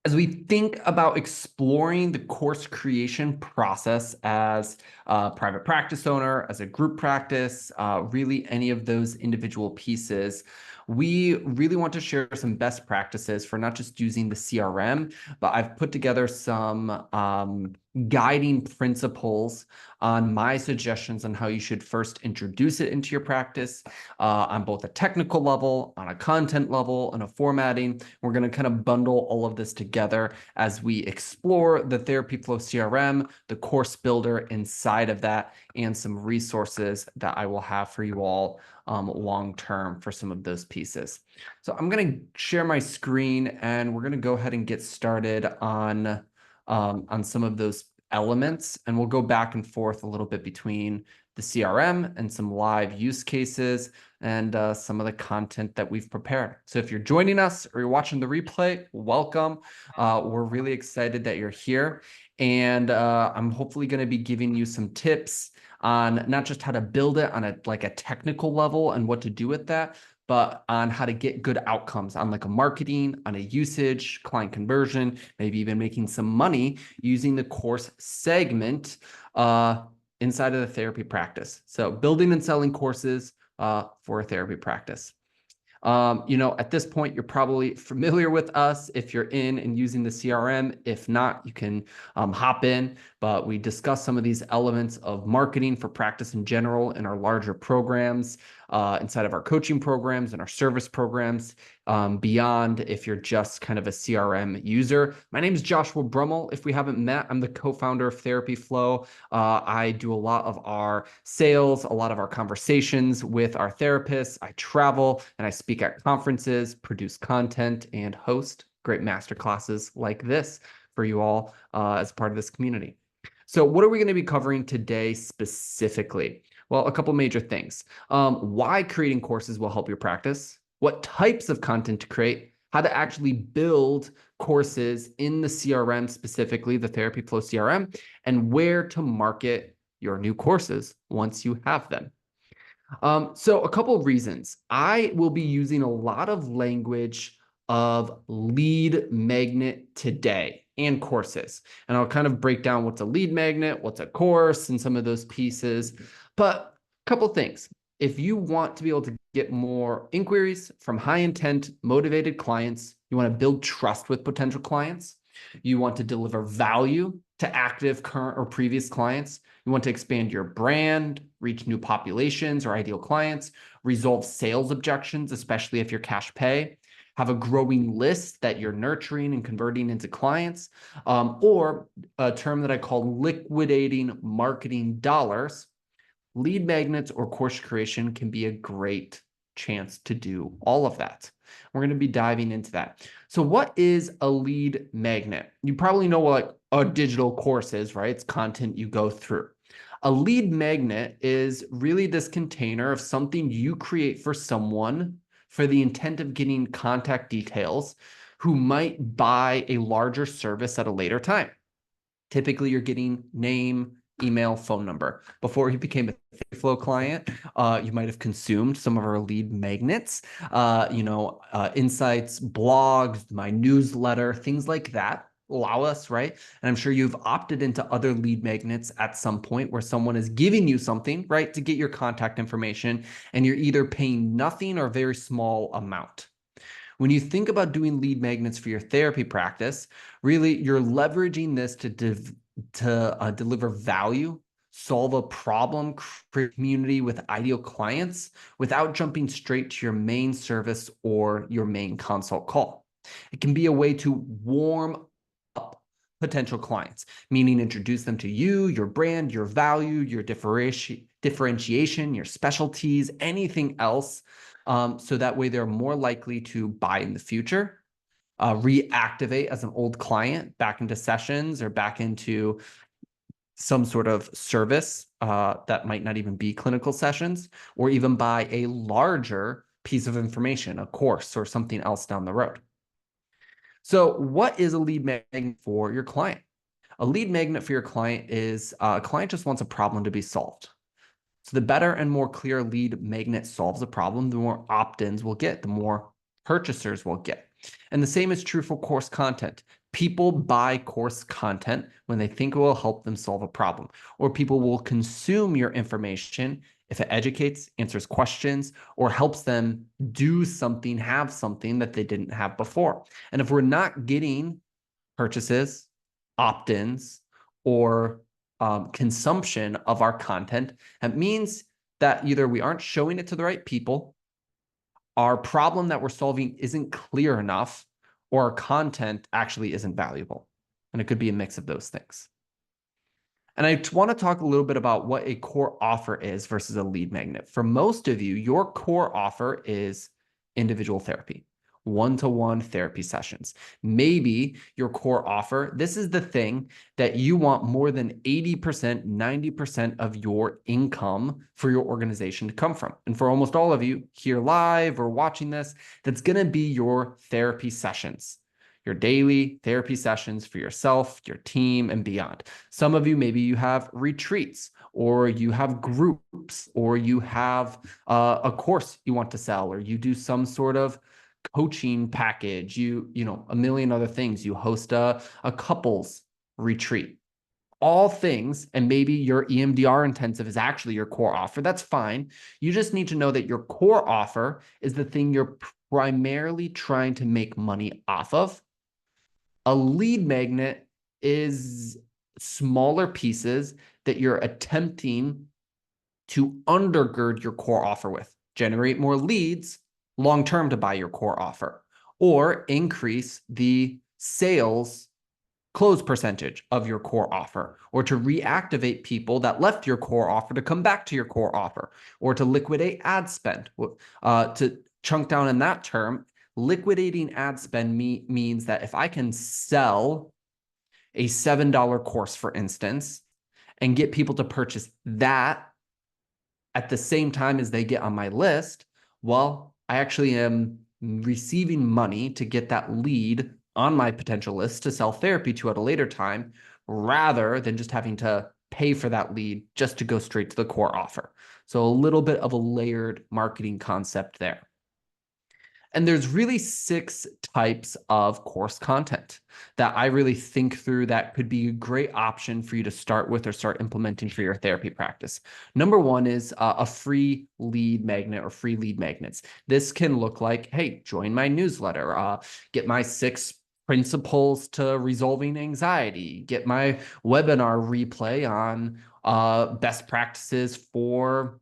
As we think about exploring the course creation process as a private practice owner, as a group practice, really any of those individual pieces, we really want to share some best practices for not just using the CRM, but I've put together some guiding principles on my suggestions on how you should first introduce it into your practice on both a technical level, on a content level, and a formatting. We're going to kind of bundle all of this together as we explore the Therapy Flow CRM, the course builder inside of that, and some resources that I will have for you all long term for some of those pieces. So I'm going to share my screen and we're going to go ahead and get started on some of those elements, and we'll go back and forth a little bit between the CRM and some live use cases and some of the content that we've prepared. So if you're joining us or you're watching the replay, welcome. We're really excited that you're here. And I'm hopefully going to be giving you some tips on not just how to build it on a technical level and what to do with that, but on how to get good outcomes on like a marketing, on a usage, client conversion, maybe even making some money using the course segment inside of the therapy practice. So building and selling courses for a therapy practice. At this point, you're probably familiar with us if you're in and using the CRM. If not, you can hop in, but we discuss some of these elements of marketing for practice in general in our larger programs, inside of our coaching programs and our service programs, beyond if you're just kind of a CRM user. My name is Joshua Brummel. If we haven't met, I'm the co-founder of Therapy Flow. I do a lot of our sales, a lot of our conversations with our therapists. I travel and I speak at conferences, produce content, and host great masterclasses like this for you all as part of this community. So what are we going to be covering today specifically? Well, a couple major things. Why creating courses will help your practice, what types of content to create, how to actually build courses in the CRM, specifically the Therapy Flow CRM, and where to market your new courses once you have them. So a couple of reasons. I will be using a lot of language of lead magnet today and courses. And I'll kind of break down what's a lead magnet, what's a course, and some of those pieces. But a couple things. If you want to be able to get more inquiries from high intent, motivated clients, you want to build trust with potential clients, you want to deliver value to active, current, or previous clients, you want to expand your brand, reach new populations or ideal clients, resolve sales objections, especially if you're cash pay, have a growing list that you're nurturing and converting into clients, or a term that I call liquidating marketing dollars. Lead magnets or course creation can be a great chance to do all of that. We're going to be diving into that. So what is a lead magnet? You probably know what a digital course is, right? It's content you go through. A lead magnet is really this container of something you create for someone for the intent of getting contact details who might buy a larger service at a later time. Typically, you're getting name, email, phone number. Before you became a Flow client, you might have consumed some of our lead magnets, insights, blogs, my newsletter, things like that allow us, right? And I'm sure you've opted into other lead magnets at some point where someone is giving you something, right, to get your contact information, and you're either paying nothing or a very small amount. When you think about doing lead magnets for your therapy practice, really you're leveraging this to deliver value, solve a problem, create community with ideal clients without jumping straight to your main service or your main consult call. It can be a way to warm up potential clients, meaning introduce them to you, your brand, your value, your differentiation, your specialties, anything else. So that way they're more likely to buy in the future, reactivate as an old client back into sessions or back into some sort of service that might not even be clinical sessions, or even buy a larger piece of information, a course or something else down the road. So what is a lead magnet for your client? A lead magnet for your client is a client just wants a problem to be solved. So the better and more clear lead magnet solves a problem, the more opt-ins we'll get, the more purchasers we'll get. And the same is true for course content. People buy course content when they think it will help them solve a problem, or people will consume your information if it educates, answers questions, or helps them do something, have something that they didn't have before. And if we're not getting purchases, opt-ins, or consumption of our content, that means that either we aren't showing it to the right people, our problem that we're solving isn't clear enough, or our content actually isn't valuable. And it could be a mix of those things. And I want to talk a little bit about what a core offer is versus a lead magnet. For most of you, your core offer is individual therapy, one-to-one therapy sessions. Maybe your core offer, this is the thing that you want more than 80%, 90% of your income for your organization to come from. And for almost all of you here live or watching this, that's going to be your therapy sessions, your daily therapy sessions for yourself, your team, and beyond. Some of you, maybe you have retreats, or you have groups, or you have a course you want to sell, or you do some sort of coaching package, you know, a million other things. You host a couples retreat. All things, and maybe your EMDR intensive is actually your core offer. That's fine. You just need to know that your core offer is the thing you're primarily trying to make money off of. A lead magnet is smaller pieces that you're attempting to undergird your core offer with, generate more leads long-term to buy your core offer, or increase the sales close percentage of your core offer, or to reactivate people that left your core offer to come back to your core offer, or to liquidate ad spend. To chunk down in that term, liquidating ad spend means that if I can sell a $7 course, for instance, and get people to purchase that at the same time as they get on my list, well, I actually am receiving money to get that lead on my potential list to sell therapy to at a later time, rather than just having to pay for that lead just to go straight to the core offer. So a little bit of a layered marketing concept there. And there's really 6 types of course content that I really think through that could be a great option for you to start with or start implementing for your therapy practice. Number 1 is a free lead magnet or free lead magnets. This can look like, hey, join my newsletter, get my 6 principles to resolving anxiety, get my webinar replay on best practices for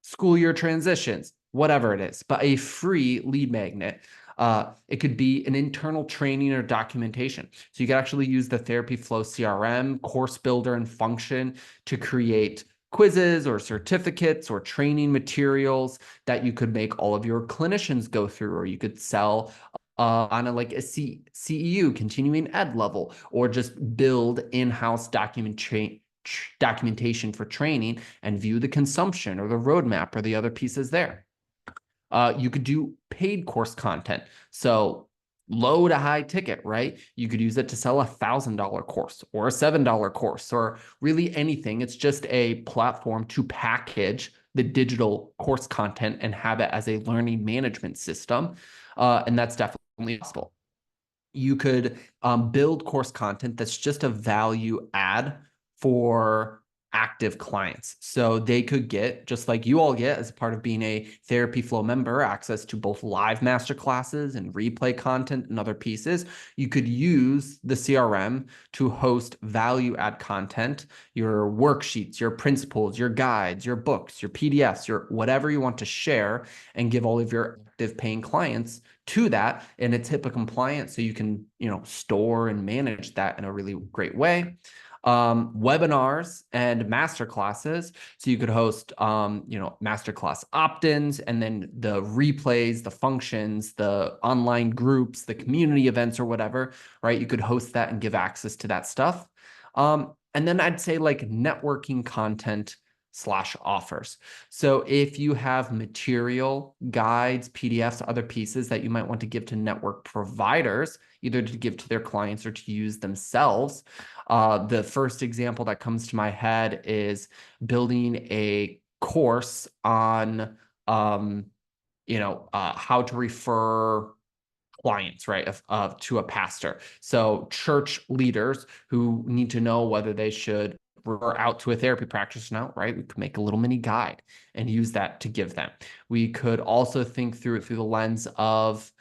school year transitions, whatever it is, but a free lead magnet. It could be an internal training or documentation. So you can actually use the Therapy Flow CRM, course builder, and function to create quizzes or certificates or training materials that you could make all of your clinicians go through, or you could sell on a CEU, continuing ed level, or just build in-house documentation for training and view the consumption or the roadmap or the other pieces there. You could do paid course content. So low to high ticket, right? You could use it to sell a $1,000 course or a $7 course or really anything. It's just a platform to package the digital course content and have it as a learning management system. And that's definitely possible. You could build course content that's just a value add for active clients. So they could get, just like you all get as part of being a Therapy Flow member, access to both live masterclasses and replay content and other pieces. You could use the CRM to host value add content, your worksheets, your principles, your guides, your books, your PDFs, your whatever you want to share, and give all of your active paying clients to that. And it's HIPAA compliant, so you can, store and manage that in a really great way. Webinars and masterclasses. So you could host, masterclass opt-ins, and then the replays, the functions, the online groups, the community events or whatever, right? You could host that and give access to that stuff. And then I'd say like networking content / offers. So if you have material, guides, PDFs, other pieces that you might want to give to network providers, either to give to their clients or to use themselves. The first example that comes to my head is building a course on, how to refer clients, right, to a pastor. So church leaders who need to know whether they should refer out to a therapy practitioner now, right? We could make a little mini guide and use that to give them. We could also think through it through the lens of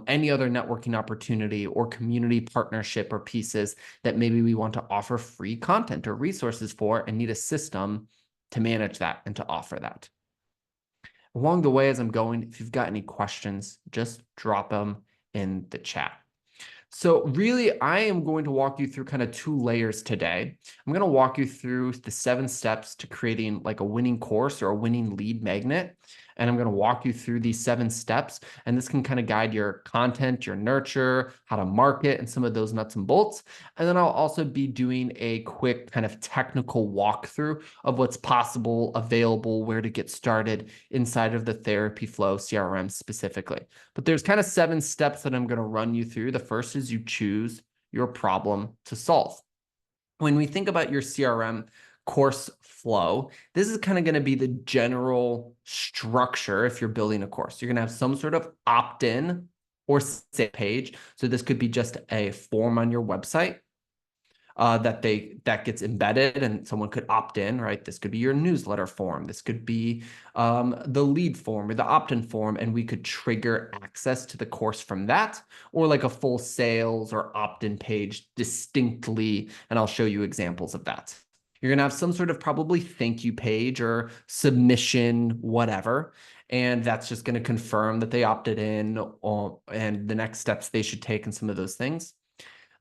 any other networking opportunity or community partnership or pieces that maybe we want to offer free content or resources for and need a system to manage that and to offer that. Along the way, as I'm going, if you've got any questions, just drop them in the chat. So really, I am going to walk you through kind of 2 layers today. I'm going to walk you through the 7 steps to creating like a winning course or a winning lead magnet. And I'm going to walk you through these 7 steps. And this can kind of guide your content, your nurture, how to market, and some of those nuts and bolts. And then I'll also be doing a quick kind of technical walkthrough of what's possible, available, where to get started inside of the Therapy Flow CRM specifically. But there's kind of 7 steps that I'm going to run you through. The first is you choose your problem to solve. When we think about your CRM course flow, this is kind of going to be the general structure if you're building a course. You're going to have some sort of opt-in or save page. So this could be just a form on your website that gets embedded and someone could opt in, right? This could be your newsletter form. This could be the lead form or the opt-in form, and we could trigger access to the course from that, or like a full sales or opt-in page distinctly, and I'll show you examples of that. You're gonna have some sort of probably thank you page or submission, whatever, and that's just gonna confirm that they opted in and the next steps they should take and some of those things.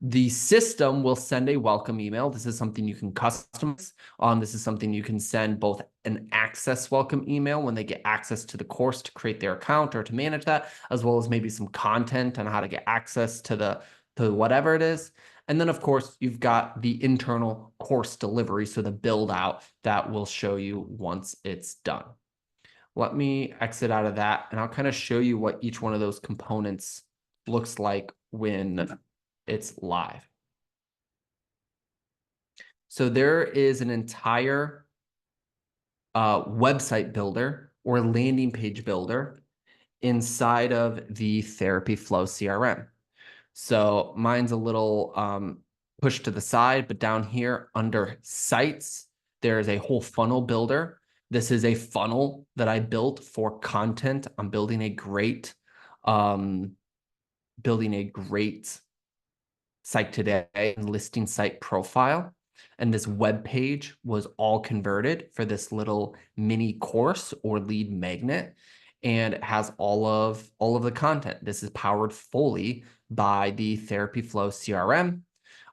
The system will send a welcome email. This is something you can customize. This is something you can send both an access welcome email when they get access to the course to create their account or to manage that, as well as maybe some content on how to get access to whatever it is. And then, of course, you've got the internal course delivery, so the build out that will show you once it's done. Let me exit out of that, and I'll kind of show you what each one of those components looks like when it's live. So there is an entire website builder or landing page builder inside of the Therapy Flow CRM. So mine's a little pushed to the side, but down here under sites, there's a whole funnel builder. This is a funnel that I built for content. I'm building a great site today and listing site profile. And this web page was all converted for this little mini course or lead magnet. And it has all of the content. This is powered fully by the Therapy Flow CRM.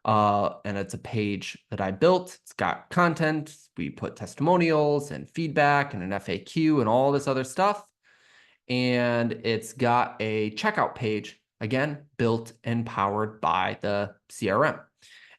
And it's a page that I built. It's got content. We put testimonials and feedback and an FAQ and all this other stuff. And it's got a checkout page, again, built and powered by the CRM.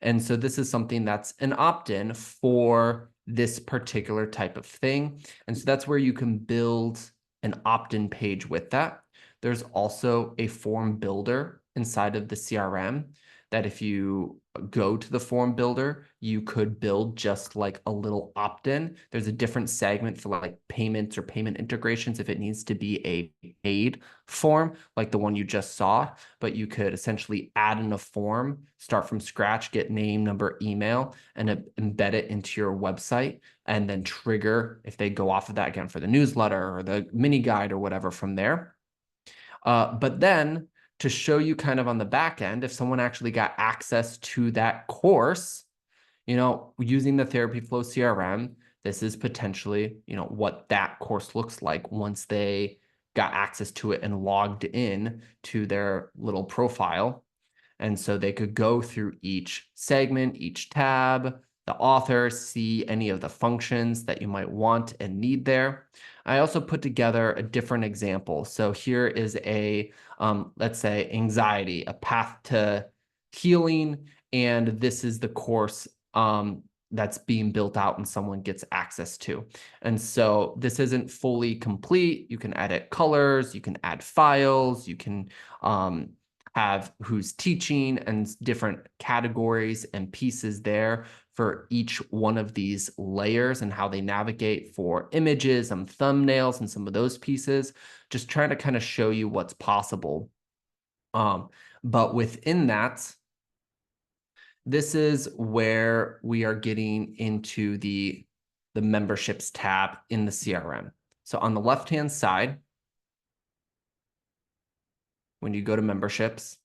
And so this is something that's an opt-in for this particular type of thing. And so that's where you can build an opt-in page with that. There's also a form builder inside of the CRM that if you go to the form builder, you could build just like a little opt-in. There's a different segment for like payments or payment integrations if it needs to be a paid form, like the one you just saw, but you could essentially add in a form, start from scratch, get name, number, email, and embed it into your website, and then trigger if they go off of that again for the newsletter or the mini guide or whatever from there. But then to show you kind of on the back end, if someone actually got access to that course, using the Therapy Flow CRM, this is potentially, what that course looks like once they got access to it and logged in to their little profile. And so they could go through each segment, each tab, the author, see any of the functions that you might want and need there. I also put together a different example. So here is a, let's say, anxiety, a path to healing, and this is the course that's being built out and someone gets access to. And so this isn't fully complete. You can edit colors, you can add files, you can have who's teaching and different categories and pieces there for each one of these layers and how they navigate for images and thumbnails and some of those pieces, just trying to kind of show you what's possible But within that, this is where we are getting into the memberships tab in the CRM. So on the left-hand side, when you go to memberships,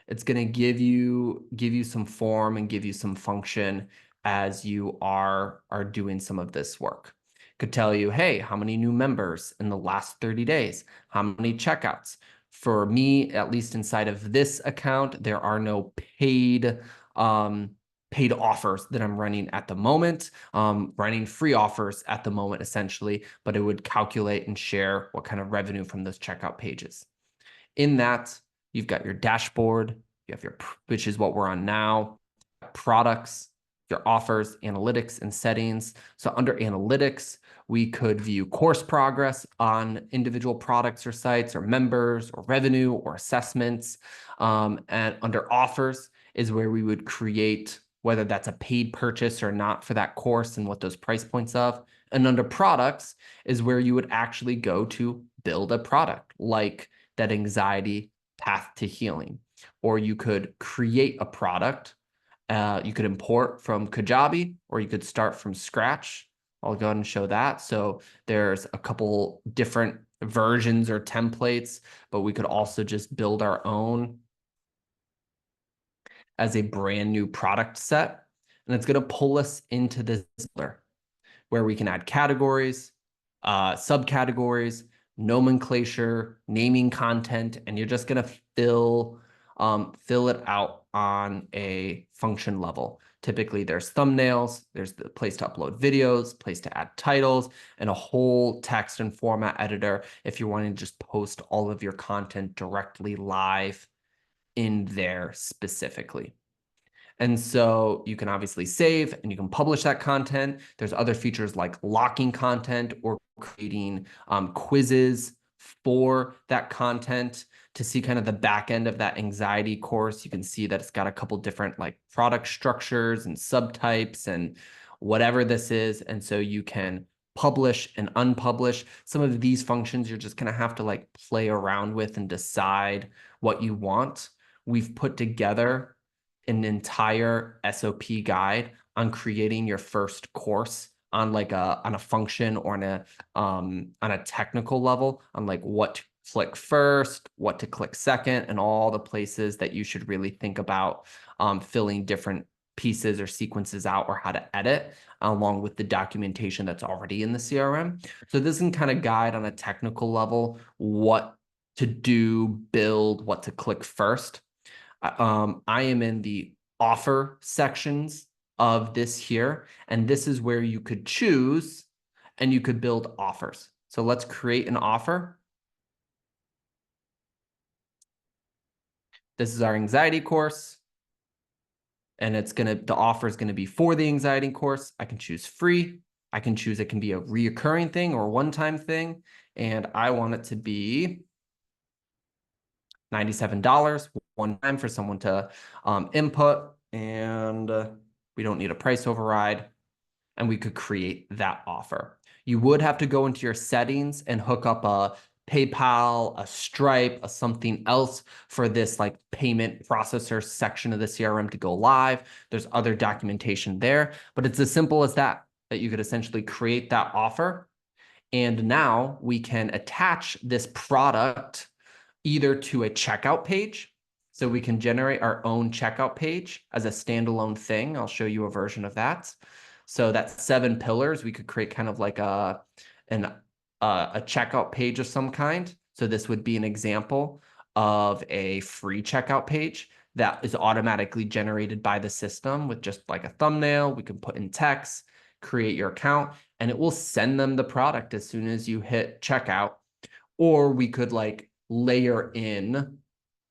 it's going to give you some form and give you some function as you are doing some of this work. Could tell you, hey, how many new members in the last 30 days? How many checkouts? For me, at least inside of this account, there are no paid offers that I'm running at the moment, running free offers at the moment, essentially, but it would calculate and share what kind of revenue from those checkout pages. In that, you've got your dashboard, you have which is what we're on now, products, your offers, analytics, and settings. So under analytics, we could view course progress on individual products or sites or members or revenue or assessments. And under offers is where we would create whether that's a paid purchase or not for that course and what those price points of. And under products is where you would actually go to build a product like that anxiety path to healing. Or you could create a product. You could import from Kajabi, or you could start from scratch. I'll go ahead and show that. So there's a couple different versions or templates, but we could also just build our own as a brand new product set. And it's going to pull us into this where we can add categories, subcategories, nomenclature, naming content, and you're just going to fill it out on a function level. Typically, there's thumbnails, there's the place to upload videos, place to add titles, and a whole text and format editor if you're wanting to just post all of your content directly live in there specifically. And so you can obviously save and you can publish that content. There's other features like locking content or creating quizzes for that content to see kind of the back end of that anxiety course. You can see that it's got a couple different like product structures and subtypes and whatever this is. And so you can publish and unpublish. Some of these functions you're just going to have to like play around with and decide what you want. We've put together an entire SOP guide on creating your first course on like a function or on a technical level on like what to click first, what to click second, and all the places that you should really think about filling different pieces or sequences out or how to edit along with the documentation that's already in the CRM. So this can kind of guide on a technical level what to do, build, what to click first. I am in the offer sections of this here, and this is where you could choose and you could build offers. So let's create an offer. This is our anxiety course, and the offer is gonna be for the anxiety course. I can choose free. I can choose it can be a reoccurring thing or a one-time thing, and I want it to be $97 one time for someone to input, and we don't need a price override, and we could create that offer. You would have to go into your settings and hook up a PayPal, a Stripe, a something else for this like payment processor section of the CRM to go live. There's other documentation there, but it's as simple as that you could essentially create that offer. And now we can attach this product either to a checkout page. So we can generate our own checkout page as a standalone thing. I'll show you a version of that. So that's 7 pillars. We could create kind of like a checkout page of some kind. So this would be an example of a free checkout page that is automatically generated by the system with just like a thumbnail. We can put in text, create your account, and it will send them the product as soon as you hit checkout. Or we could like layer in,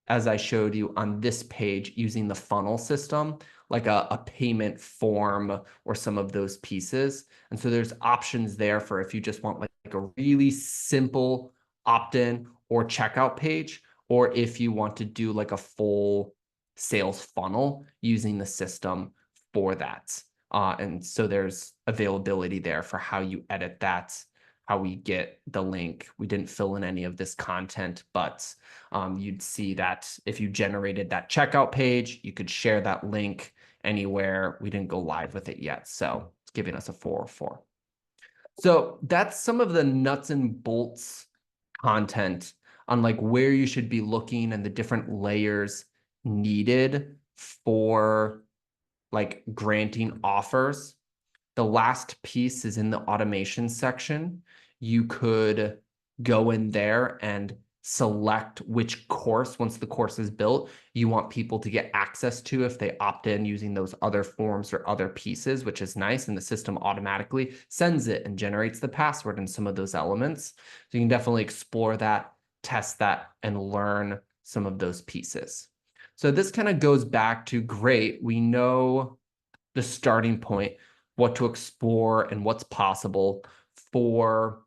as I showed you on this page, using the funnel system, like a payment form or some of those pieces. And so there's options there for if you just want like a really simple opt-in or checkout page, or if you want to do like a full sales funnel using the system for that. And so there's availability there for how you edit that, how we get the link. We didn't fill in any of this content, but you'd see that if you generated that checkout page, you could share that link anywhere. We didn't go live with it yet, so it's giving us a 404. So that's some of the nuts and bolts content on like where you should be looking and the different layers needed for like granting offers. The last piece is in the automation section. You could go in there and select which course, once the course is built, you want people to get access to if they opt in using those other forms or other pieces, which is nice. And the system automatically sends it and generates the password and some of those elements. So you can definitely explore that, test that, and learn some of those pieces. So this kind of goes back to, great, we know the starting point, what to explore and what's possible for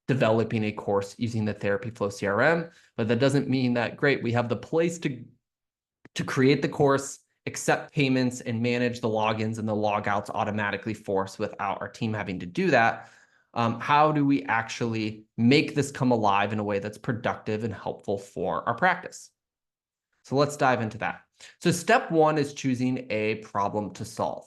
developing a course using the Therapy Flow CRM, but that doesn't mean that, great, we have the place to create the course, accept payments, and manage the logins and the logouts automatically for us without our team having to do that. How do we actually make this come alive in a way that's productive and helpful for our practice? So let's dive into that. So step one is choosing a problem to solve.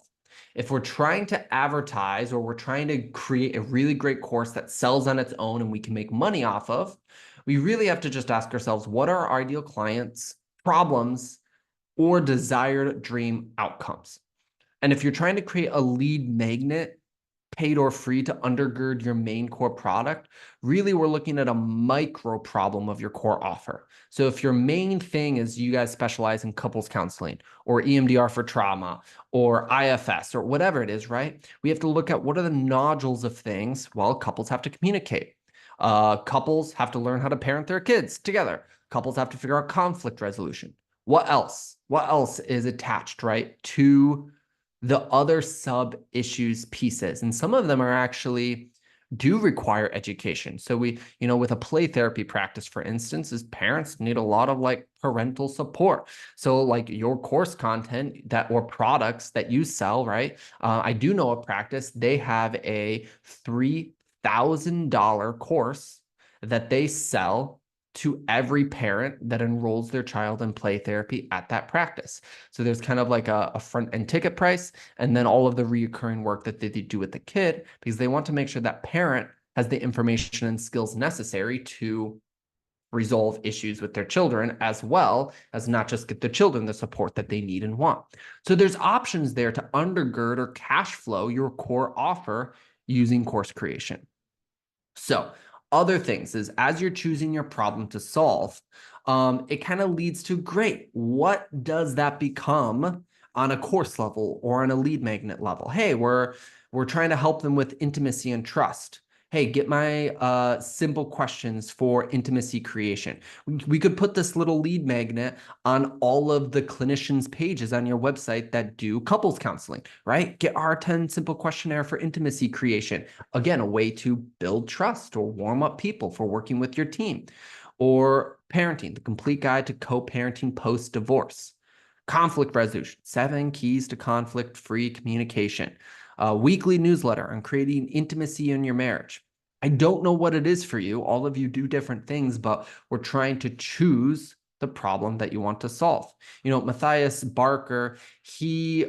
If we're trying to advertise or we're trying to create a really great course that sells on its own and we can make money off of, we really have to just ask ourselves, what are our ideal clients' problems or desired dream outcomes? And if you're trying to create a lead magnet, paid or free, to undergird your main core product, really we're looking at a micro problem of your core offer. So if your main thing is you guys specialize in couples counseling or EMDR for trauma or IFS or whatever it is, right? We have to look at what are the nodules of things. Well, couples have to communicate. Couples have to learn how to parent their kids together. Couples have to figure out conflict resolution. What else? What else is attached, right, to the other sub issues pieces? And some of them are actually do require education. So we, with a play therapy practice, for instance, is parents need a lot of like parental support. So like your course content that or products that you sell, right? I do know a practice, they have a $3,000 course that they sell to every parent that enrolls their child in play therapy at that practice. So there's kind of like a front end ticket price, and then all of the recurring work that they do with the kid, because they want to make sure that parent has the information and skills necessary to resolve issues with their children, as well as not just get the children the support that they need and want. So there's options there to undergird or cash flow your core offer using course creation. So other things is, as you're choosing your problem to solve, it kind of leads to, great, what does that become on a course level or on a lead magnet level? Hey, we're trying to help them with intimacy and trust. Hey, get my simple questions for intimacy creation. We could put this little lead magnet on all of the clinicians' pages on your website that do couples counseling, right? Get our 10 simple questionnaire for intimacy creation. Again, a way to build trust or warm up people for working with your team. Or parenting, the complete guide to co-parenting post-divorce. Conflict resolution, 7 keys to conflict-free communication. Weekly newsletter on creating intimacy in your marriage. I don't know what it is for you. All of you do different things, but we're trying to choose the problem that you want to solve. Matthias Barker, he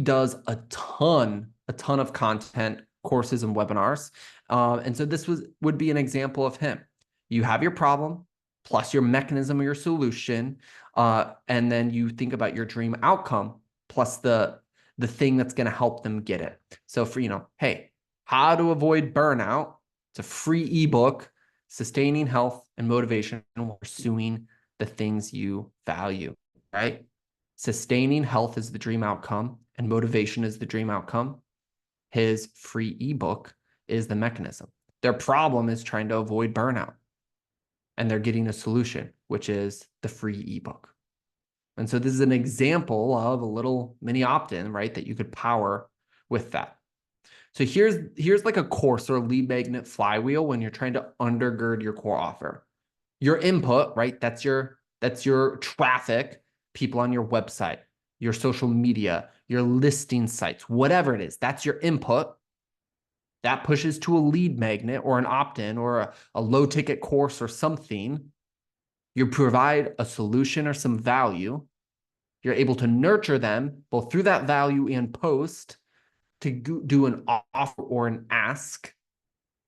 does a ton of content, courses, and webinars. And so this would be an example of him. You have your problem plus your mechanism or your solution, and then you think about your dream outcome plus the thing that's going to help them get it. So for, hey, how to avoid burnout. It's a free ebook, sustaining health and motivation while pursuing the things you value, right? Sustaining health is the dream outcome and motivation is the dream outcome. His free ebook is the mechanism. Their problem is trying to avoid burnout, and they're getting a solution, which is the free ebook. And so this is an example of a little mini opt-in, right, that you could power with that. So here's like a course or a lead magnet flywheel when you're trying to undergird your core offer. Your input, right, that's your traffic, people on your website, your social media, your listing sites, whatever it is, that's your input. that pushes to a lead magnet or an opt-in or a low ticket course or something. You provide a solution or some value. You're able to nurture them both through that value and post to do an offer or an ask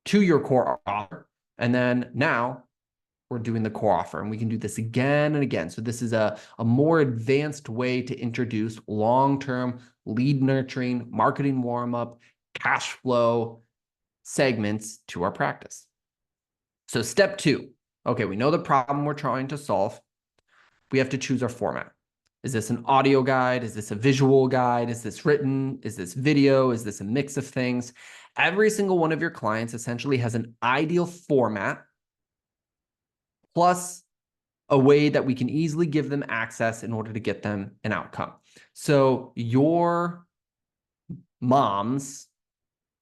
to your core offer. And then now we're doing the core offer, and we can do this again and again. So this is a more advanced way to introduce long-term lead nurturing, marketing warm-up, cash flow segments to our practice. So step 2, okay, we know the problem we're trying to solve. We have to choose our format. Is this an audio guide? Is this a visual guide? Is this written? Is this video? Is this a mix of things? Every single one of your clients essentially has an ideal format plus a way that we can easily give them access in order to get them an outcome. So your moms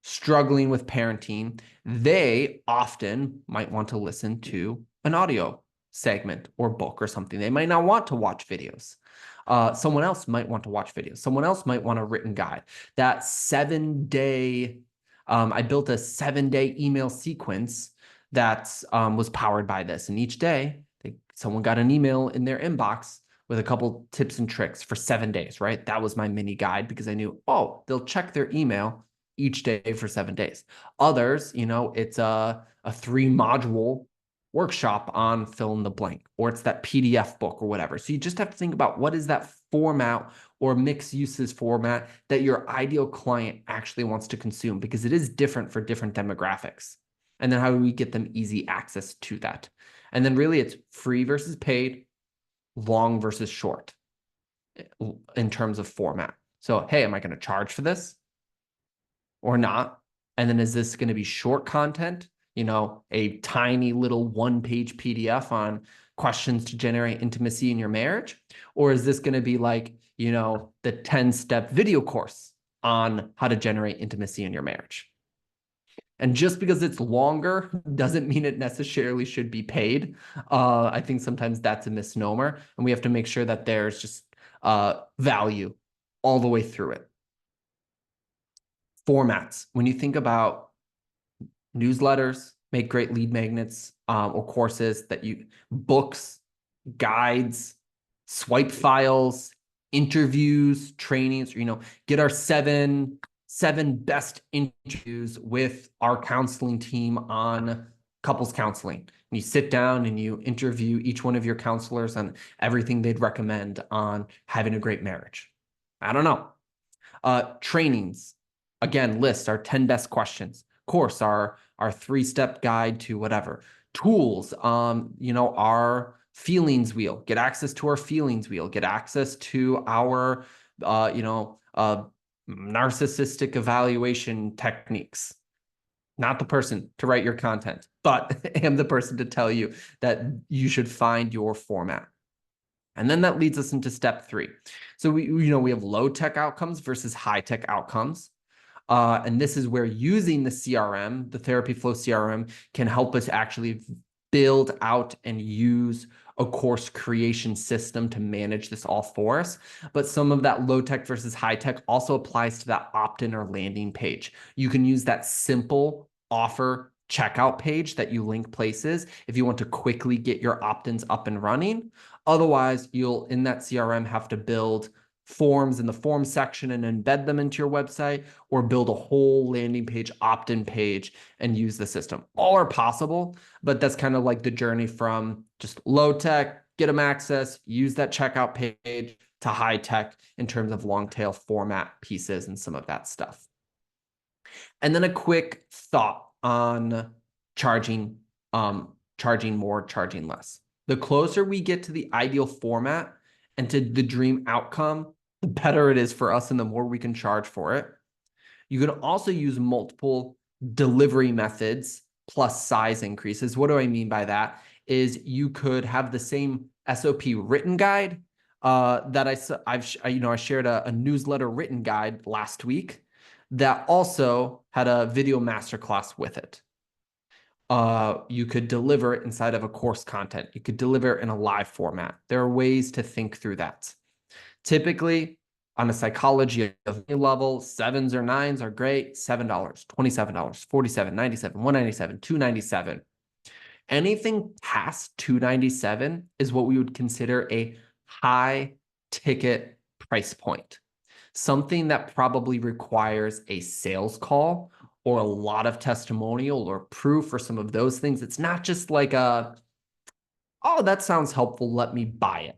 struggling with parenting, they often might want to listen to an audio segment or book or something. They might not want to watch videos. Someone else might want to watch videos. Someone else might want a written guide. That 7-day, I built a 7-day email sequence that was powered by this. And each day, someone got an email in their inbox with a couple tips and tricks for 7 days, right? That was my mini guide because I knew, oh, they'll check their email each day for 7 days. Others, it's a 3-module workshop on fill in the blank, or it's that PDF book or whatever. So you just have to think about what is that format or mixed uses format that your ideal client actually wants to consume, because it is different for different demographics. And then how do we get them easy access to that? And then really it's free versus paid, long versus short in terms of format. So, hey, am I going to charge for this or not? And then is this going to be short content, a tiny little 1-page PDF on questions to generate intimacy in your marriage? Or is this going to be like, the 10-step video course on how to generate intimacy in your marriage? And just because it's longer doesn't mean it necessarily should be paid. I think sometimes that's a misnomer, and we have to make sure that there's just value all the way through it. Formats. When you think about newsletters, make great lead magnets, or courses books, guides, swipe files, interviews, trainings, get our seven best interviews with our counseling team on couples counseling. And you sit down and you interview each one of your counselors on everything they'd recommend on having a great marriage. I don't know. Trainings, again, list our 10 best questions. Course, our 3-step guide to whatever. Tools, our feelings wheel. Get access to our feelings wheel. Get access to our, narcissistic evaluation techniques. Not the person to write your content, but am the person to tell you that you should find your format. And then that leads us into step 3. So we have low tech outcomes versus high tech outcomes. And this is where using the CRM, the Therapy Flow CRM, can help us actually build out and use a course creation system to manage this all for us. But some of that low tech versus high tech also applies to that opt-in or landing page. You can use that simple offer checkout page that you link places if you want to quickly get your opt-ins up and running. Otherwise, you'll in that CRM have to build forms in the form section and embed them into your website, or build a whole landing page, opt-in page, and use the system. All are possible, but that's kind of like the journey from just low tech, get them access, use that checkout page, to high tech in terms of long tail format pieces and some of that stuff. And then a quick thought on charging more, charging less. The closer we get to the ideal format and to the dream outcome, the better it is for us and the more we can charge for it. You can also use multiple delivery methods plus size increases. What do I mean by that? Is you could have the same SOP written guide that I shared a newsletter written guide last week that also had a video masterclass with it. You could deliver it inside of a course content. You could deliver it in a live format. There are ways to think through that. Typically, on a psychology level, 7s or 9s are great. $7, $27, $47, $97, $197, $297. Anything past $297 is what we would consider a high ticket price point. Something that probably requires a sales call or a lot of testimonial or proof or some of those things. It's not just like oh, that sounds helpful, let me buy it.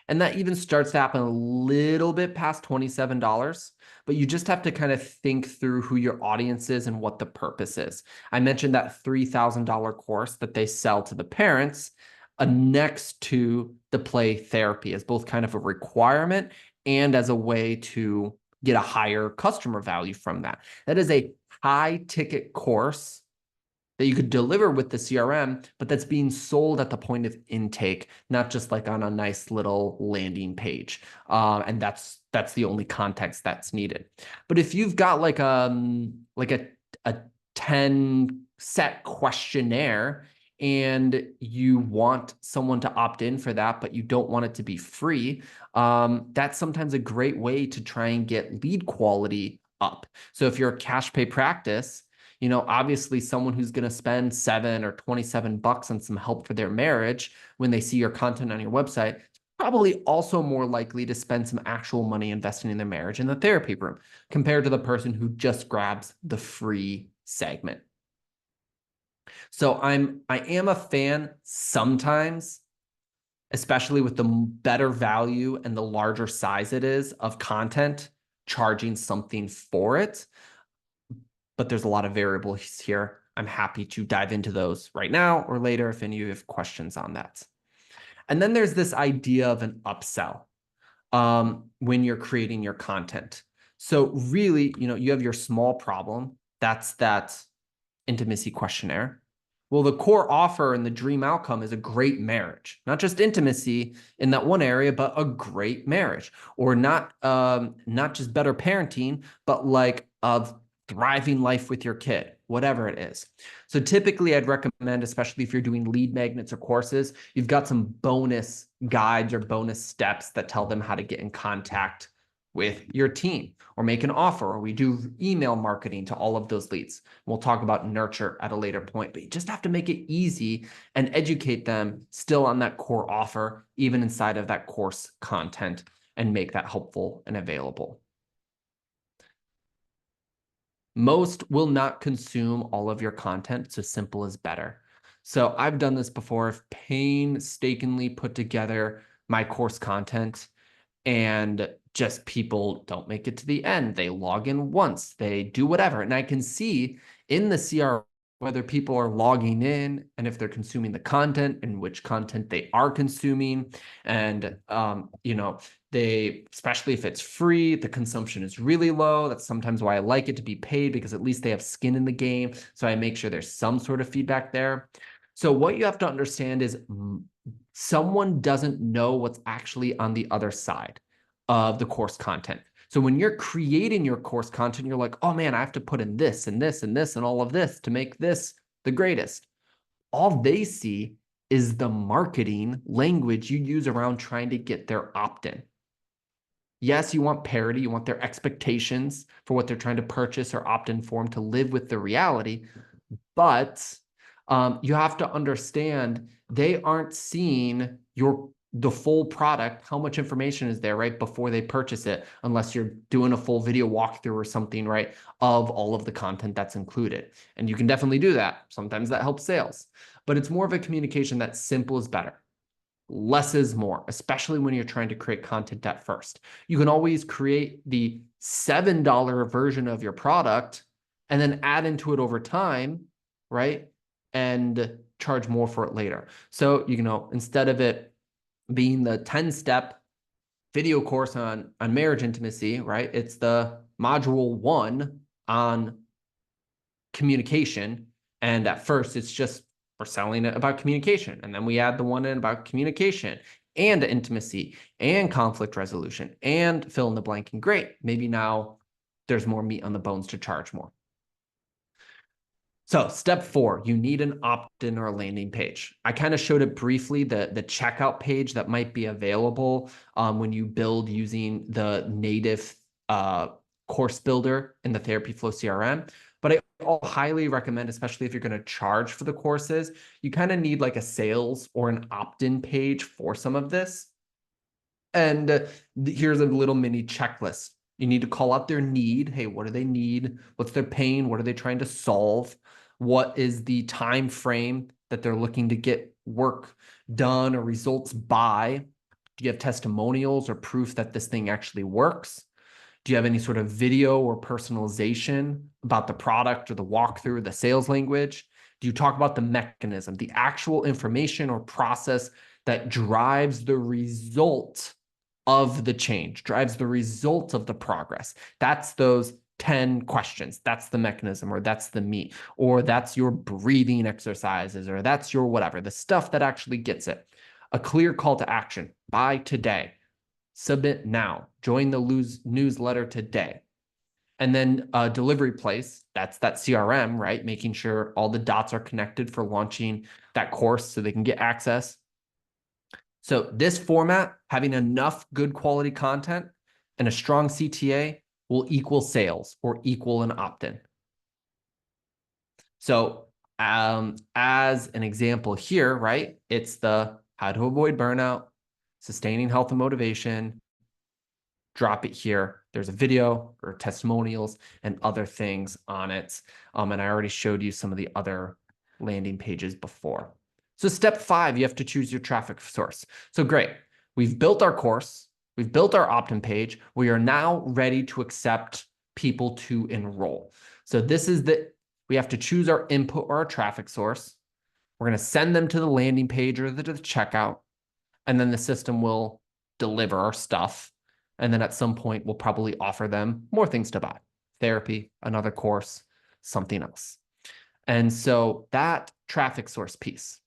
And that even starts to happen a little bit past $27, but you just have to kind of think through who your audience is and what the purpose is. I mentioned that $3,000 course that they sell to the parents next to the play therapy as both kind of a requirement and as a way to get a higher customer value from that. That is a high ticket course that you could deliver with the CRM, but that's being sold at the point of intake, not just like on a nice little landing page. And that's the only context that's needed. But if you've got like a 10 set questionnaire and you want someone to opt in for that, but you don't want it to be free, that's sometimes a great way to try and get lead quality up. So if you're a cash pay practice, obviously someone who's going to spend $7 or $27 on some help for their marriage when they see your content on your website, probably also more likely to spend some actual money investing in their marriage in the therapy room compared to the person who just grabs the free segment. So I am a fan sometimes, especially with the better value and the larger size it is of content, charging something for it. But there's a lot of variables here. I'm happy to dive into those right now or later if any of you have questions on that. And then there's this idea of an upsell when you're creating your content. So really, you have your small problem. That's that intimacy questionnaire. Well, the core offer and the dream outcome is a great marriage, not just intimacy in that one area, but a great marriage, or not just better parenting, but like of thriving life with your kid, whatever it is. So typically I'd recommend, especially if you're doing lead magnets or courses, you've got some bonus guides or bonus steps that tell them how to get in contact with your team or make an offer, or we do email marketing to all of those leads. We'll talk about nurture at a later point, but you just have to make it easy and educate them still on that core offer, even inside of that course content, and make that helpful and available. Most will not consume all of your content, so simple is better. So I've done this before. I've painstakingly put together my course content and just people don't make it to the end. They log in once, they do whatever. And I can see in the CRM whether people are logging in and if they're consuming the content and which content they are consuming. And, especially if it's free, the consumption is really low. That's sometimes why I like it to be paid, because at least they have skin in the game. So I make sure there's some sort of feedback there. So what you have to understand is someone doesn't know what's actually on the other side of the course content. So when you're creating your course content, you're like, oh man, I have to put in this and this and this and all of this to make this the greatest. All they see is the marketing language you use around trying to get their opt-in. Yes, you want parity, you want their expectations for what they're trying to purchase or opt in for to live with the reality, but you have to understand they aren't seeing the full product, how much information is there right before they purchase it, unless you're doing a full video walkthrough or something, right, of all of the content that's included. And you can definitely do that. Sometimes that helps sales, but it's more of a communication that simple is better. Less is more, especially when you're trying to create content at first. You can always create the $7 version of your product and then add into it over time, right? And charge more for it later. So, instead of it being the 10-step video course on marriage intimacy, right? It's the module 1 on communication. And at first it's just we're selling it about communication. And then we add the one in about communication and intimacy and conflict resolution and fill in the blank. And great, maybe now there's more meat on the bones to charge more. So step 4, you need an opt-in or a landing page. I kind of showed it briefly, the checkout page that might be available when you build using the native course builder in the Therapy Flow CRM. But I highly recommend, especially if you're going to charge for the courses, you kind of need like a sales or an opt-in page for some of this. And here's a little mini checklist. You need to call out their need. Hey, what do they need? What's their pain? What are they trying to solve? What is the time frame that they're looking to get work done or results by? Do you have testimonials or proof that this thing actually works? Do you have any sort of video or personalization about the product or the walkthrough or the sales language? Do you talk about the mechanism, the actual information or process that drives the result of the change, drives the result of the progress? That's those 10 questions. That's the mechanism, or that's the meat, or that's your breathing exercises, or that's your whatever, the stuff that actually gets it. A clear call to action. Buy today. Submit now. Join the newsletter today. And then delivery place, that's that CRM, right? Making sure all the dots are connected for launching that course so they can get access. So this format, having enough good quality content and a strong CTA will equal sales or equal an opt-in. So as an example here, right? It's the how to avoid burnout, sustaining health and motivation, drop it here. There's a video or testimonials and other things on it. And I already showed you some of the other landing pages before. So step 5, you have to choose your traffic source. So great. We've built our course. We've built our opt-in page. We are now ready to accept people to enroll. So this is we have to choose our input or our traffic source. We're going to send them to the landing page or to the checkout, and then the system will deliver our stuff. And then at some point, we'll probably offer them more things to buy: therapy, another course, something else. And so that traffic source piece,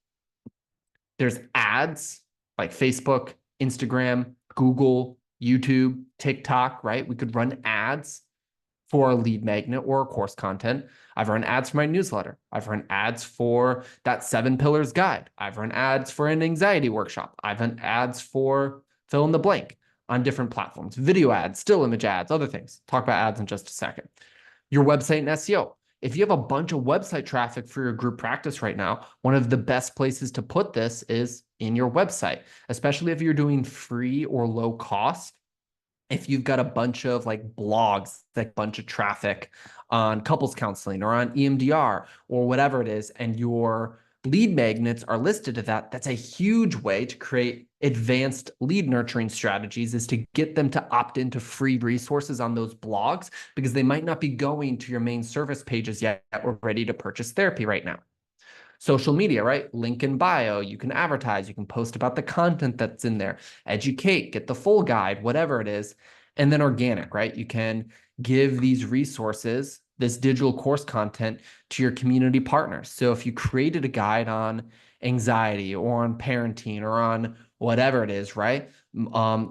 there's ads like Facebook, Instagram, Google, YouTube, TikTok, right? We could run ads for a lead magnet or a course content. I've run ads for my newsletter. I've run ads for that 7 pillars guide. I've run ads for an anxiety workshop. I've run ads for fill in the blank on different platforms, video ads, still image ads, other things. Talk about ads in just a second. Your website and SEO. If you have a bunch of website traffic for your group practice right now, one of the best places to put this is in your website, especially if you're doing free or low cost. If you've got a bunch of like blogs, like bunch of traffic on couples counseling or on EMDR or whatever it is, and your lead magnets are listed to that, that's a huge way to create advanced lead nurturing strategies, is to get them to opt into free resources on those blogs, because they might not be going to your main service pages yet or ready to purchase therapy right now. Social media, right? Link in bio. You can advertise. You can post about the content that's in there, educate, get the full guide, whatever it is. And then organic, right? You can give these resources, this digital course content, to your community partners. So if you created a guide on anxiety or on parenting or on whatever it is, right?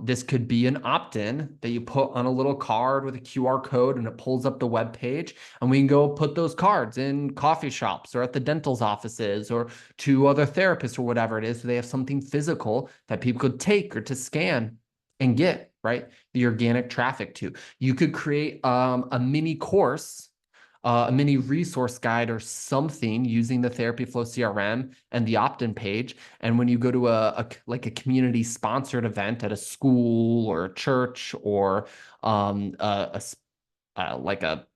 This could be an opt-in that you put on a little card with a QR code, and it pulls up the web page, and we can go put those cards in coffee shops or at the dental's offices or to other therapists or whatever it is. So they have something physical that people could take or to scan and get, right? The organic traffic to. You could create a mini course, a mini resource guide or something using the Therapy Flow CRM and the opt-in page. And when you go to like a community sponsored event at a school or a church or like a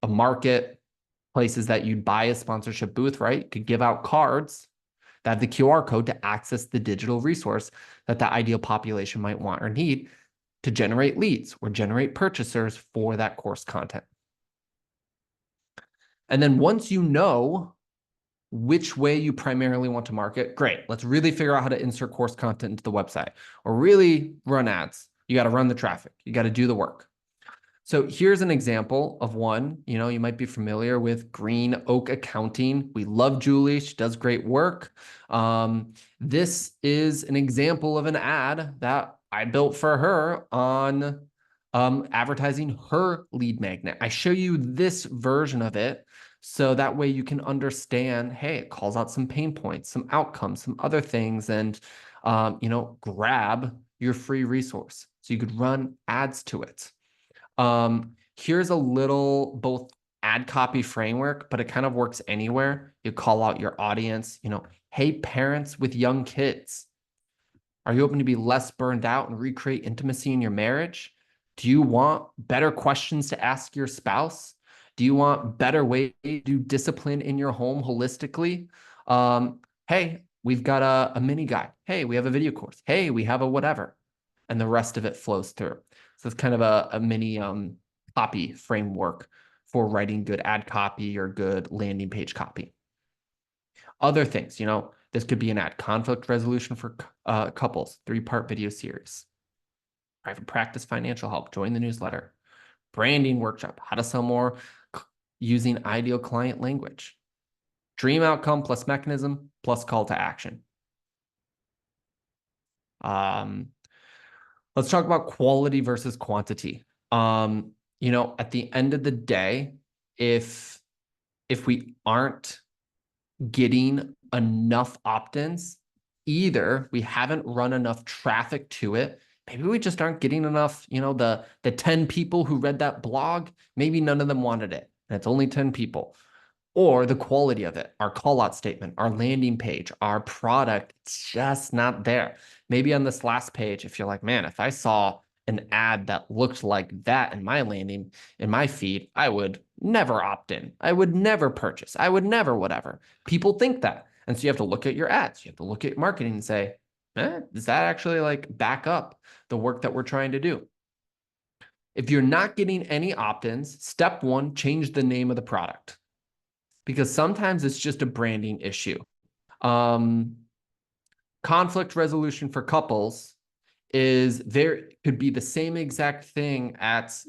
market, places that you'd buy a sponsorship booth, right? You could give out cards that have the QR code to access the digital resource that the ideal population might want or need to generate leads or generate purchasers for that course content. And then once you know which way you primarily want to market, great. Let's really figure out how to insert course content into the website or really run ads. You got to run the traffic. You got to do the work. So here's an example of one. You might be familiar with Green Oak Accounting. We love Julie. She does great work. This is an example of an ad that I built for her on advertising her lead magnet. I show you this version of it So that way you can understand, hey, it calls out some pain points, some outcomes, some other things, and grab your free resource. So you could run ads to it. Here's a little both ad copy framework, but it kind of works anywhere. You call out your audience, hey, parents with young kids, are you hoping to be less burned out and recreate intimacy in your marriage? Do you want better questions to ask your spouse? Do you want better ways to do discipline in your home holistically? Hey, we've got a mini guide. Hey, we have a video course. Hey, we have a whatever. And the rest of it flows through. So it's kind of a mini copy framework for writing good ad copy or good landing page copy. Other things, this could be an ad conflict resolution for couples, 3-part video series, private practice financial help, join the newsletter, branding workshop, how to sell more using ideal client language, dream outcome plus mechanism plus call to action. Let's talk about quality versus quantity. At the end of the day, if we aren't getting enough opt-ins, either we haven't run enough traffic to it, maybe we just aren't getting enough, the 10 people who read that blog, maybe none of them wanted it, and it's only 10 people. Or the quality of it, our call out statement, our landing page, our product, it's just not there. Maybe on this last page, if you're like, man, if I saw an ad that looked like that in my feed, I would never opt in. I would never purchase. I would never whatever. People think that. And so you have to look at your ads. You have to look at marketing and say, does that actually back up the work that we're trying to do? If you're not getting any opt-ins, step 1, change the name of the product. Because sometimes it's just a branding issue. Conflict resolution for couples could be the same exact thing as,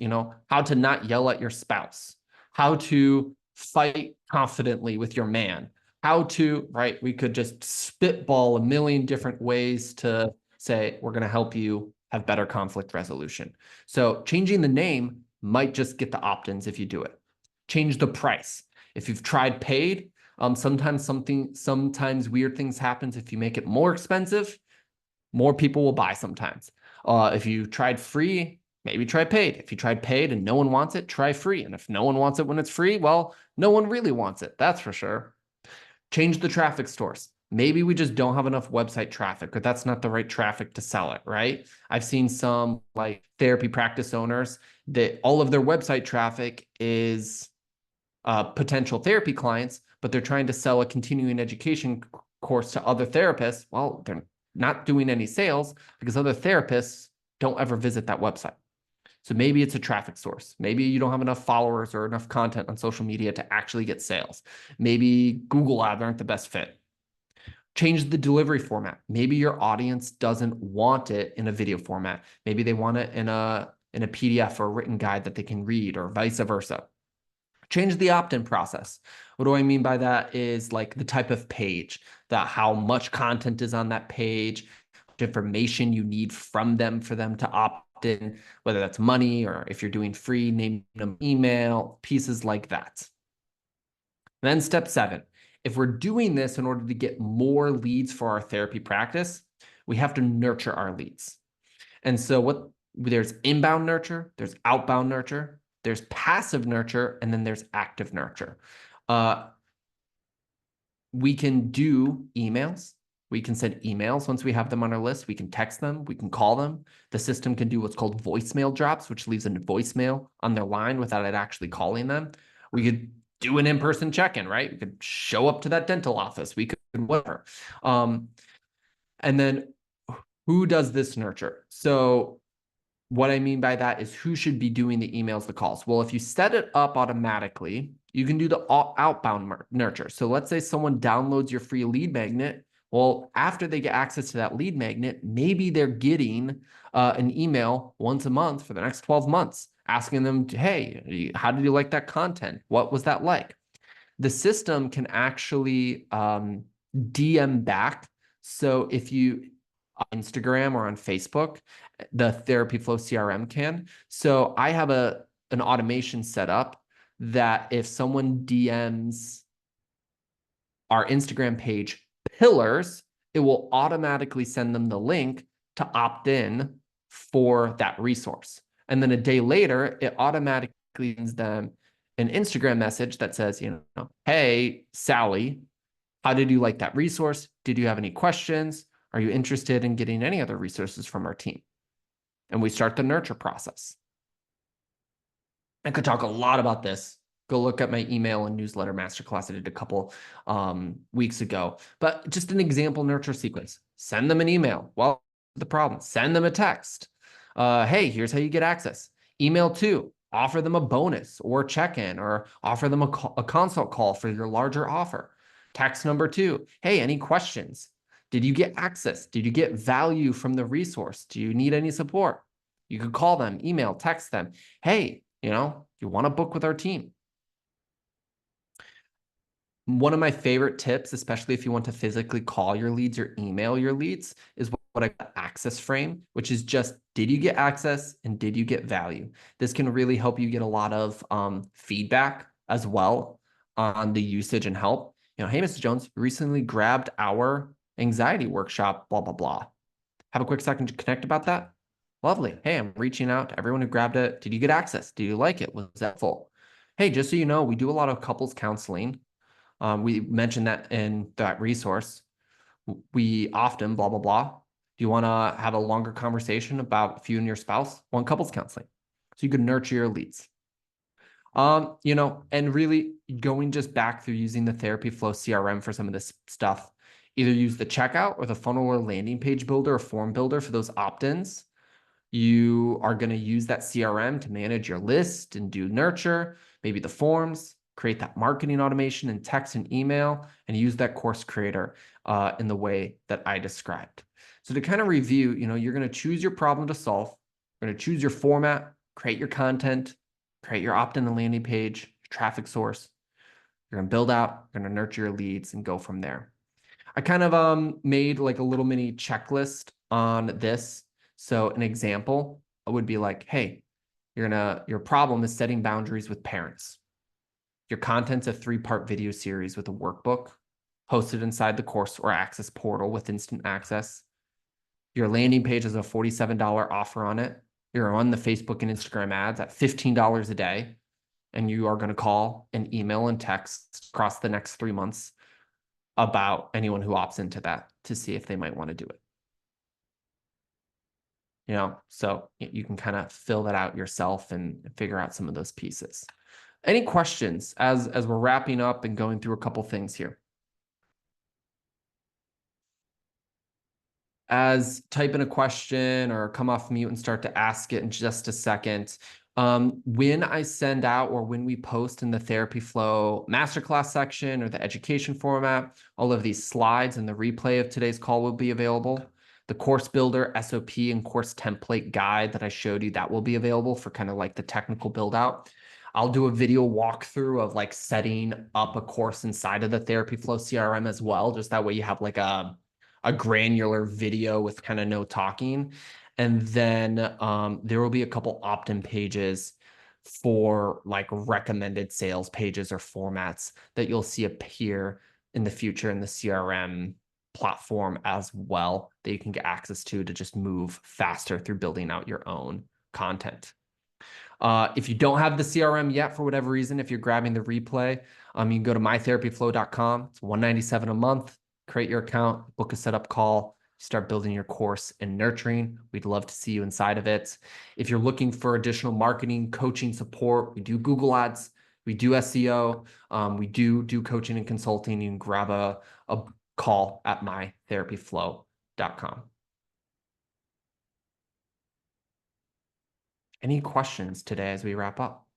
how to not yell at your spouse, how to fight confidently with your man, we could just spitball a million different ways to say, we're going to help you have better conflict resolution. So changing the name might just get the opt-ins if you do it. Change the price. If you've tried paid, sometimes weird things happens. If you make it more expensive, more people will buy sometimes. If you tried free, maybe try paid. If you tried paid and no one wants it, try free. And if no one wants it when it's free, well, no one really wants it. That's for sure. Change the traffic source. Maybe we just don't have enough website traffic, or that's not the right traffic to sell it, right? I've seen some therapy practice owners that all of their website traffic is potential therapy clients, but they're trying to sell a continuing education course to other therapists. Well, they're not doing any sales because other therapists don't ever visit that website. So maybe it's a traffic source. Maybe you don't have enough followers or enough content on social media to actually get sales. Maybe Google ads aren't the best fit. Change the delivery format. Maybe your audience doesn't want it in a video format. Maybe they want it in a PDF or a written guide that they can read, or vice versa. Change the opt-in process. What do I mean by that is the type of page, how much content is on that page, what information you need from them for them to opt in, whether that's money or if you're doing free, name them email, pieces like that. And then step 7, if we're doing this in order to get more leads for our therapy practice, we have to nurture our leads. And so there's inbound nurture, there's outbound nurture, there's passive nurture, and then there's active nurture. We can do emails. We can send emails once we have them on our list. We can text them. We can call them. The system can do what's called voicemail drops, which leaves a voicemail on their line without it actually calling them. We could do an in-person check-in, right? We could show up to that dental office. We could whatever. And then who does this nurture? So what I mean by that is who should be doing the emails, the calls. Well, if you set it up automatically, you can do the outbound nurture. So let's say someone downloads your free lead magnet. Well, after they get access to that lead magnet, maybe they're getting an email once a month for the next 12 months, asking them, hey, how did you like that content? What was that like? The system can actually DM back. So if you on Instagram or on Facebook, the Therapy Flow CRM can. So I have an automation set up that if someone DMs our Instagram page pillars, it will automatically send them the link to opt in for that resource. And then a day later, it automatically sends them an Instagram message that says, hey, Sally, how did you like that resource? Did you have any questions? Are you interested in getting any other resources from our team? And we start the nurture process. I could talk a lot about this. Go look at my email and newsletter masterclass I did a couple weeks ago. But just an example nurture sequence. Send them an email. Well, the problem. Send them a text. Hey, here's how you get access. Email 2. Offer them a bonus or check-in, or offer them a consult call for your larger offer. Text number 2. Hey, any questions? Did you get access? Did you get value from the resource? Do you need any support? You could call them, email, text them. Hey, you want to book with our team. One of my favorite tips, especially if you want to physically call your leads or email your leads, is what I call access frame, which is just, did you get access and did you get value? This can really help you get a lot of feedback as well on the usage and help. Hey, Mr. Jones, recently grabbed our anxiety workshop, blah, blah, blah. Have a quick second to connect about that? Lovely. Hey, I'm reaching out to everyone who grabbed it. Did you get access? Did you like it? Was that full? Hey, just so you know, we do a lot of couples counseling. We mentioned that in that resource. We often, blah, blah, blah. Do you want to have a longer conversation about if you and your spouse want couples counseling? So you can nurture your leads. And really going just back through using the Therapy Flow CRM for some of this stuff. Either use the checkout or the funnel or landing page builder or form builder for those opt-ins. You are going to use that CRM to manage your list and do nurture, maybe the forms, create that marketing automation in text and email, and use that course creator in the way that I described. So to kind of review, you're going to choose your problem to solve. You're going to choose your format, create your content, create your opt-in and landing page, your traffic source. You're going to build out, you're going to nurture your leads and go from there. I kind of made like a little mini checklist on this. So an example would be like, hey, your problem is setting boundaries with parents. Your content's a 3-part video series with a workbook hosted inside the course or access portal with instant access. Your landing page has a $47 offer on it. You're on the Facebook and Instagram ads at $15 a day. And you are going to call and email and text across the next 3 months about anyone who opts into that to see if they might want to do it. So you can kind of fill that out yourself and figure out some of those pieces. Any questions as we're wrapping up and going through a couple things here? As type in a question or come off mute and start to ask it in just a second. When I send out or when we post in the Therapy Flow Masterclass section or the education format, all of these slides and the replay of today's call will be available. The course builder, SOP, and course template guide that I showed you, that will be available for kind of like the technical build out. I'll do a video walkthrough of like setting up a course inside of the Therapy Flow CRM as well. Just that way you have like a granular video with kind of no talking. And then there will be a couple opt-in pages for like recommended sales pages or formats that you'll see appear in the future in the CRM platform as well that you can get access to just move faster through building out your own content. If you don't have the CRM yet, for whatever reason, if you're grabbing the replay, you can go to mytherapyflow.com. It's $197 a month. Create your account, book a setup call, start building your course and nurturing. We'd love to see you inside of it. If you're looking for additional marketing, coaching support, we do Google Ads, we do SEO, we do coaching and consulting. You can grab a call at mytherapyflow.com. Any questions today as we wrap up?